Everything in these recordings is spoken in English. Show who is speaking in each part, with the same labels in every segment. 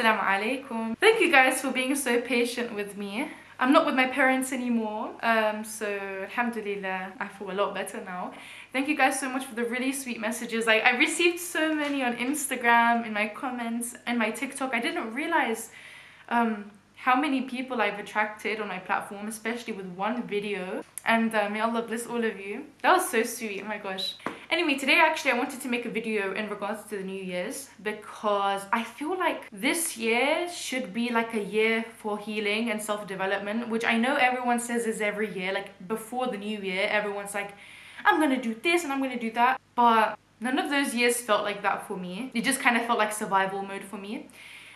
Speaker 1: Assalamu alaikum. Thank you guys for being so patient with me. I'm not with my parents anymore, so alhamdulillah, I feel a lot better now. Thank you guys so much for the really sweet messages. Like, I received so many on Instagram, in my comments, and my TikTok. I didn't realize how many people I've attracted on my platform, especially with one video. And may Allah bless all of you. That was so sweet, oh my gosh. Anyway, today actually I wanted to make a video in regards to the New Year's because I feel like this year should be like a year for healing and self-development, which I know everyone says is every year. Like before the New Year, everyone's like, I'm gonna do this and I'm gonna do that. But none of those years felt like that for me. It just kind of felt like survival mode for me.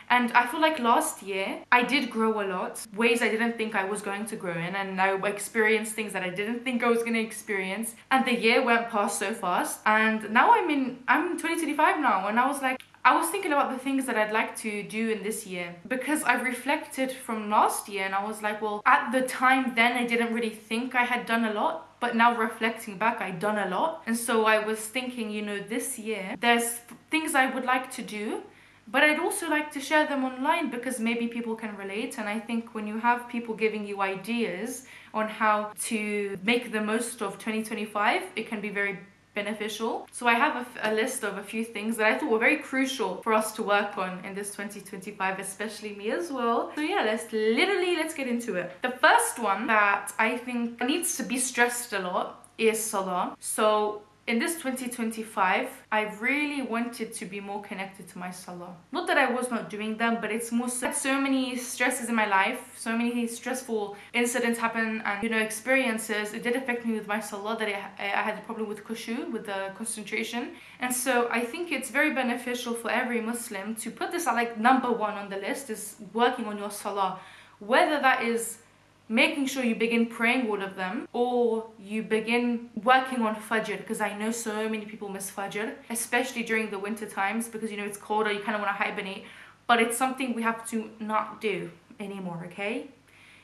Speaker 1: And I feel like last year, I did grow a lot, ways I didn't think I was going to grow in, and I experienced things that I didn't think I was going to experience. And the year went past so fast, and now I'm in 2025 now, and I was thinking about the things that I'd like to do in this year, because I've reflected from last year, and I was like, well, at the time then, I didn't really think I had done a lot. But now reflecting back, I've done a lot. And so I was thinking, you know, this year, there's things I would like to do, but I'd also like to share them online because maybe people can relate. And I think when you have people giving you ideas on how to make the most of 2025, it can be very beneficial. So I have a list of a few things that I thought were very crucial for us to work on in this 2025, especially me as well. So yeah, let's get into it. The first one that I think needs to be stressed a lot is Salah. So in this 2025, I really wanted to be more connected to my Salah. Not that I was not doing them, but it's more so many stresses in my life, so many stressful incidents happen and, you know, experiences. It did affect me with my Salah that I had a problem with khushu, with the concentration. And so I think it's very beneficial for every Muslim to put this at like number one on the list, is working on your Salah. Whether that is making sure you begin praying all of them, or you begin working on Fajr, because I know so many people miss Fajr, especially during the winter times, because you know it's colder, you kind of want to hibernate, but it's something we have to not do anymore, okay?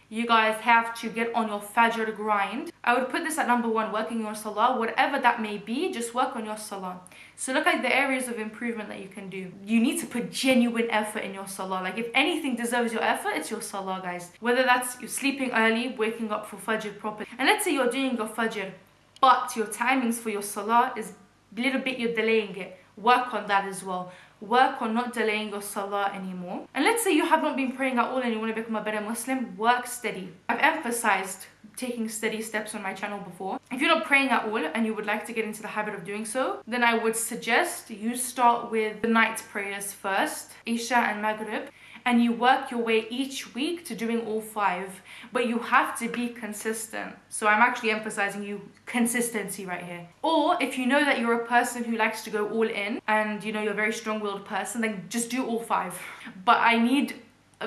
Speaker 1: You guys have to get on your Fajr grind. I would put this at number one, working on your Salah. Whatever that may be, just work on your Salah. So look at the areas of improvement that you can do. You need to put genuine effort in your Salah. Like if anything deserves your effort, it's your Salah, guys. Whether that's you sleeping early, waking up for Fajr properly. And let's say you're doing your Fajr, but your timings for your Salah is a little bit, you're delaying it. Work on that as well. Work on not delaying your Salah anymore. And let's say you have not been praying at all and you want to become a better Muslim, work steady. I've emphasized taking steady steps on my channel before. If you're not praying at all and you would like to get into the habit of doing so, then I would suggest you start with the night prayers first, Isha and Maghrib, and you work your way each week to doing all 5. But you have to be consistent. So I'm actually emphasizing you consistency right here. Or if you know that you're a person who likes to go all in and you know you're a very strong-willed person, then just do all 5. But I need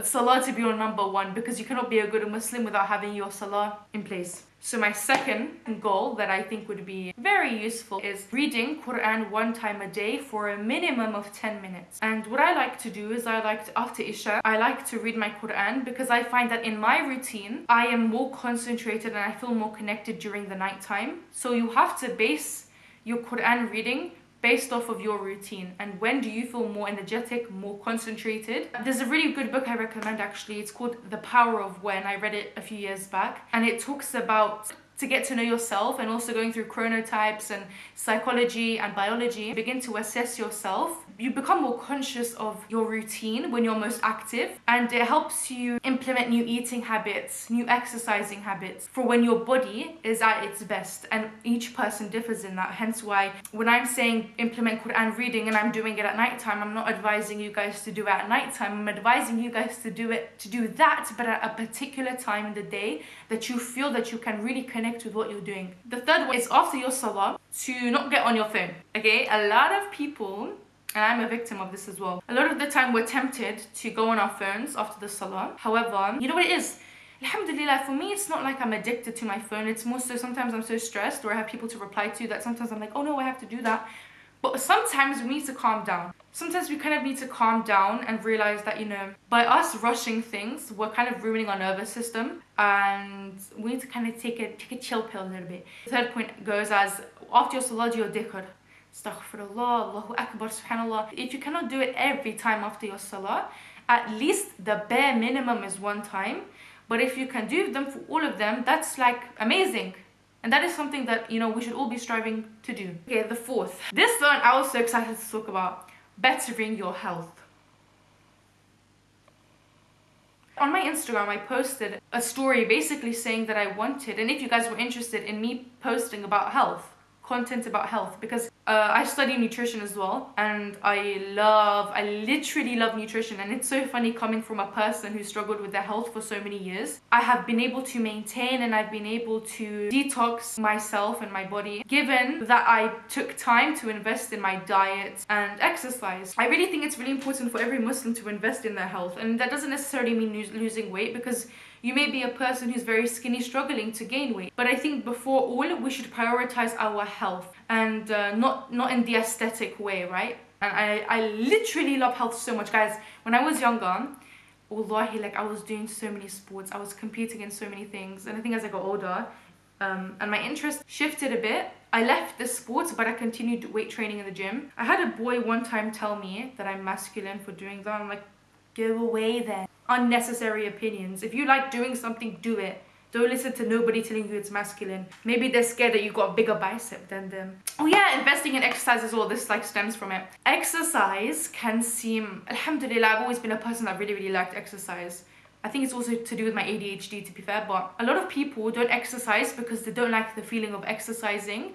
Speaker 1: Salah to be your number one, because you cannot be a good Muslim without having your Salah in place. So my second goal that I think would be very useful is reading Quran 1 time a day for a minimum of 10 minutes. And what I like to do is after Isha, I like to read my Quran, because I find that in my routine, I am more concentrated and I feel more connected during the night time. So you have to base your Quran reading based off of your routine, and when do you feel more energetic, more concentrated. There's a really good book I recommend actually. It's called The Power of When. I read it a few years back, and it talks about to get to know yourself and also going through chronotypes and psychology and biology. Begin to assess yourself. You become more conscious of your routine when you're most active, and it helps you implement new eating habits, new exercising habits for when your body is at its best, and each person differs in that. Hence why when I'm saying implement Quran reading and I'm doing it at night time, I'm not advising you guys to do it at night time. I'm advising you guys to do that, but at a particular time in the day that you feel that you can really connect with what you're doing. The third one is after your Salah to not get on your phone. Okay, a lot of people, and I'm a victim of this as well, a lot of the time we're tempted to go on our phones after the Salah. However, you know what it is? Alhamdulillah, for me it's not like I'm addicted to my phone. It's more so sometimes I'm so stressed or I have people to reply to that sometimes I'm like, oh no, I have to do that. But sometimes we need to calm down. Sometimes we kind of need to calm down and realize that, you know, by us rushing things, we're kind of ruining our nervous system, and we need to kind of take a chill pill a little bit. The third point goes as after your salah, do your dhikr. Astaghfirullah, Allahu Akbar, subhanallah. If you cannot do it every time after your salah, at least the bare minimum is 1 time. But if you can do them for all of them, that's like amazing. And that is something that, you know, we should all be striving to do. Okay, the 4th. This one I was so excited to talk about. Bettering your health. On my Instagram, I posted a story basically saying that I wanted, and if you guys were interested in me posting about health, content about health, because I study nutrition as well, and I literally love nutrition, and it's so funny coming from a person who struggled with their health for so many years. I have been able to maintain and I've been able to detox myself and my body, given that I took time to invest in my diet and exercise. I really think it's really important for every Muslim to invest in their health, and that doesn't necessarily mean losing weight, because you may be a person who's very skinny, struggling to gain weight. But I think before all, we should prioritize our health, and not in the aesthetic way, right? And I literally love health so much, guys. When I was younger, wallahi, like I was doing so many sports, I was competing in so many things. And I think as I got older, and my interest shifted a bit, I left the sports, but I continued weight training in the gym. I had a boy one time tell me that I'm masculine for doing that. I'm like, go away then. Unnecessary opinions. If you like doing something, do it. Don't listen to nobody telling you it's masculine. Maybe they're scared that you got a bigger bicep than them. Oh yeah, investing in exercise as well. This like stems from it. Exercise can seem, alhamdulillah, I've always been a person that really liked exercise. I think it's also to do with my ADHD, to be fair, but a lot of people don't exercise because they don't like the feeling of exercising.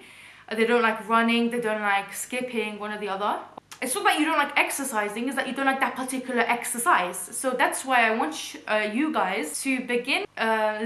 Speaker 1: They don't like running, they don't like skipping, one or the other. It's not that you don't like exercising, it's that you don't like that particular exercise. So that's why I want you guys to begin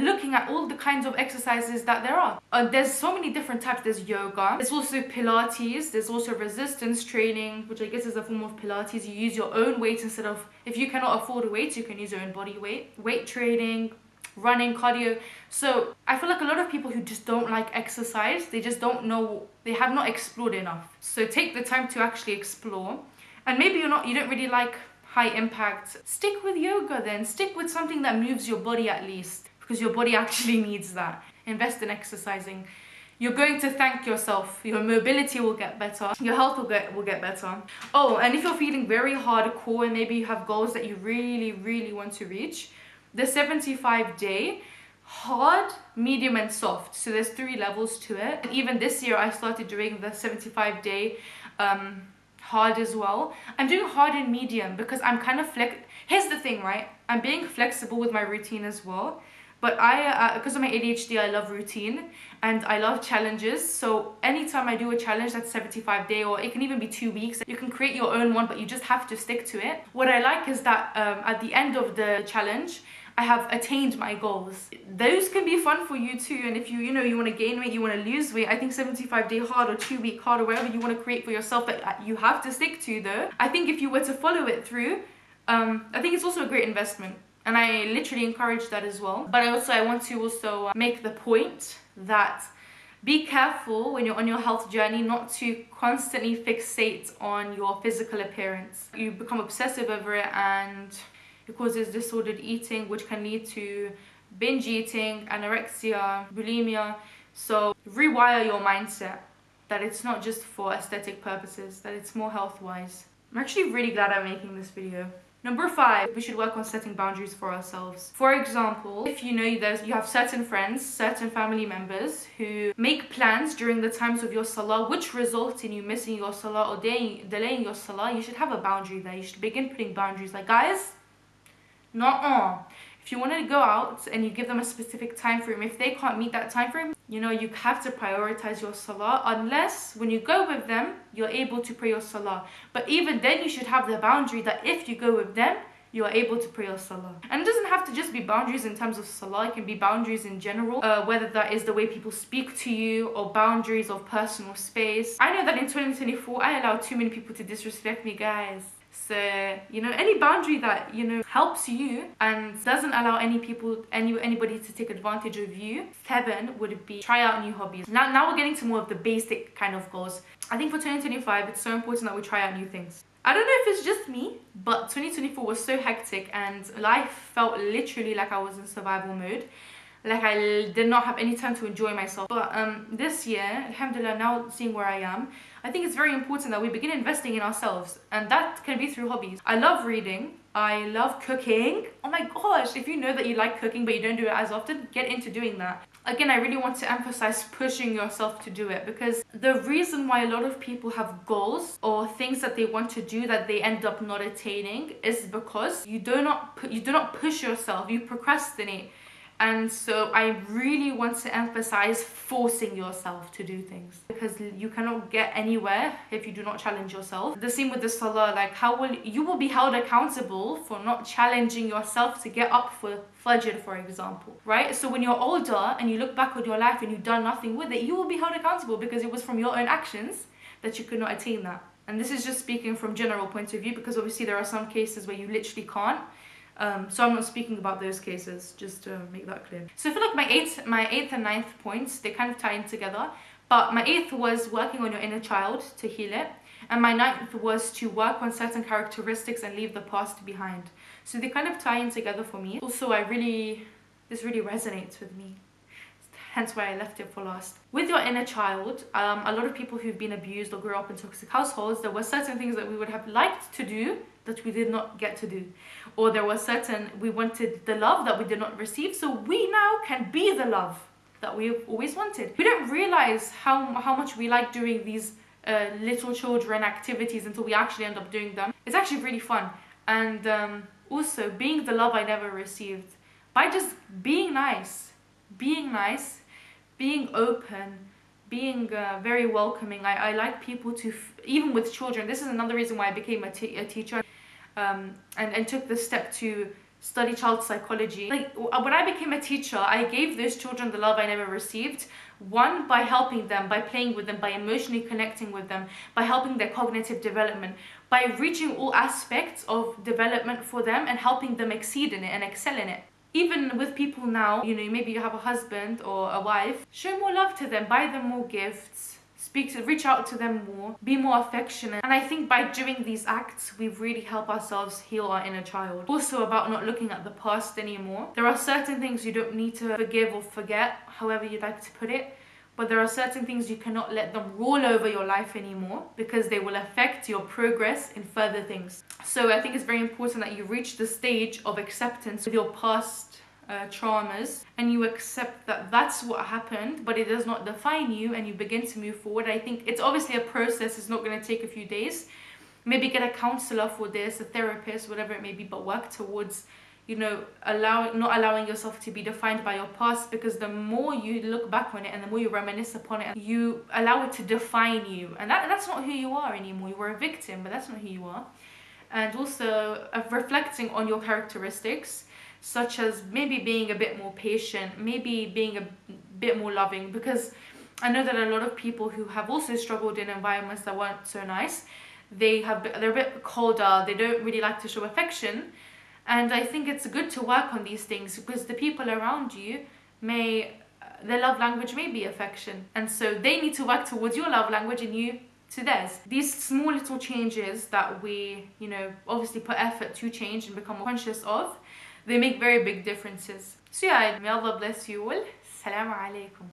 Speaker 1: looking at all the kinds of exercises that there are. There's so many different types. There's yoga, there's also Pilates, there's also resistance training, which I guess is a form of Pilates. You use your own weight instead of, if you cannot afford a weight, you can use your own body weight. Weight training, running, cardio. So I feel like a lot of people who just don't like exercise, they just don't know, they have not explored enough. So take the time to actually explore. And maybe you don't really like high impact, stick with yoga then. Stick with something that moves your body at least, because your body actually needs that. Invest in exercising. You're going to thank yourself. Your mobility will get better. Your health will get better. Oh, and if you're feeling very hardcore and maybe you have goals that you really want to reach, the 75-day, hard, medium and soft. So there's 3 levels to it. And even this year I started doing the 75-day hard as well. I'm doing hard and medium because I'm kind of here's the thing, right? I'm being flexible with my routine as well. But because of my ADHD, I love routine and I love challenges. So anytime I do a challenge that's 75-day, or it can even be 2 weeks, you can create your own one, but you just have to stick to it. What I like is that at the end of the challenge, I have attained my goals. Those can be fun for you too. And if you want to gain weight, you want to lose weight, I think 75-day hard or 2-week hard or whatever you want to create for yourself that you have to stick to though. I think if you were to follow it through, I think it's also a great investment. And I literally encourage that as well. But I want to also make the point that be careful when you're on your health journey not to constantly fixate on your physical appearance. You become obsessive over it and it causes disordered eating, which can lead to binge eating, anorexia, bulimia. So rewire your mindset that it's not just for aesthetic purposes, that it's more health-wise. I'm actually really glad I'm making this video. Number 5, we should work on setting boundaries for ourselves. For example, if you know you have certain friends, certain family members who make plans during the times of your Salah which result in you missing your Salah or delaying your Salah, you should have a boundary there. You should begin putting boundaries like, guys, if you want to go out and you give them a specific time frame, if they can't meet that time frame, you have to prioritize your Salah, unless when you go with them, you're able to pray your Salah. But even then, you should have the boundary that if you go with them, you are able to pray your Salah. And it doesn't have to just be boundaries in terms of Salah, it can be boundaries in general, whether that is the way people speak to you or boundaries of personal space. I know that in 2024, I allow too many people to disrespect me, guys. So, any boundary that, helps you and doesn't allow anybody to take advantage of you. 7 would be try out new hobbies. Now we're getting to more of the basic kind of goals. I think for 2025, it's so important that we try out new things. I don't know if it's just me, but 2024 was so hectic and life felt literally like I was in survival mode. Like I did not have any time to enjoy myself. But this year, alhamdulillah, now seeing where I am, I think it's very important that we begin investing in ourselves, and that can be through hobbies. I love reading. I love cooking. Oh my gosh, if you know that you like cooking but you don't do it as often, get into doing that. Again, I really want to emphasize pushing yourself to do it, because the reason why a lot of people have goals or things that they want to do that they end up not attaining is because you do not push yourself, you procrastinate. And so I really want to emphasize forcing yourself to do things, because you cannot get anywhere if you do not challenge yourself. The same with the Salah, like you will be held accountable for not challenging yourself to get up for Fajr, for example, right? So when you're older and you look back on your life and you've done nothing with it, you will be held accountable because it was from your own actions that you could not attain that. And this is just speaking from general point of view, because obviously there are some cases where you literally can't. So I'm not speaking about those cases, just to make that clear. So I feel like my eighth and ninth points, they kind of tie in together. But my eighth was working on your inner child to heal it. And my ninth was to work on certain characteristics and leave the past behind. So they kind of tie in together for me. Also, this really resonates with me. Hence why I left it for last. With your inner child, a lot of people who've been abused or grew up in toxic households, there were certain things that we would have liked to do that we did not get to do. Or there was we wanted the love that we did not receive, so we now can be the love that we've always wanted. We don't realize how much we like doing these little children activities until we actually end up doing them. It's actually really fun. And also being the love I never received. By just being nice, being open, being very welcoming. I like people to, even with children, this is another reason why I became a teacher and took the step to study child psychology. Like, when I became a teacher, I gave those children the love I never received. One, by helping them, by playing with them, by emotionally connecting with them, by helping their cognitive development, by reaching all aspects of development for them and helping them exceed in it and excel in it. Even with people now, you know, maybe you have a husband or a wife, show more love to them, buy them more gifts, reach out to them more, be more affectionate. And I think by doing these acts, we really help ourselves heal our inner child. Also about not looking at the past anymore. There are certain things you don't need to forgive or forget, however you'd like to put it. But there are certain things you cannot let them rule over your life anymore, because they will affect your progress in further things. So I think it's very important that you reach the stage of acceptance with your past traumas, and you accept that that's what happened, but it does not define you, and you begin to move forward. I think it's obviously a process. It's not going to take a few days. Maybe get a counselor for this, a therapist, whatever it may be, but work towards, you know, not allowing yourself to be defined by your past, because the more you look back on it and the more you reminisce upon it, you allow it to define you, and that's not who you are anymore. You were a victim, but that's not who you are. And also reflecting on your characteristics, such as maybe being a bit more patient, maybe being a bit more loving, because I know that a lot of people who have also struggled in environments that weren't so nice, they're a bit colder, they don't really like to show affection. And I think it's good to work on these things, because the people around you their love language may be affection, and so they need to work towards your love language and you to theirs. These small little changes that we, you know, obviously put effort to change and become conscious of, they make very big differences. So yeah, may Allah bless you all. Assalamu alaikum.